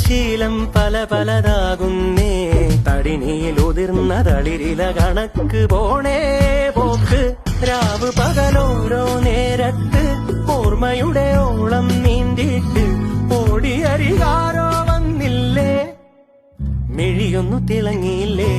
ശീലം പല പലതാകുന്നേ. തടിനിയിലുതിർന്ന തളിരില കണക്ക് പോണേ പോക്ക്. രാവ് പകലോരോ നേരത്ത് ഓർമ്മയുടെ ഓളം നീന്തിയിട്ട് ഓടിയരികാരോ വന്നില്ലേ, മിഴിയൊന്നു തിളങ്ങിയില്ലേ.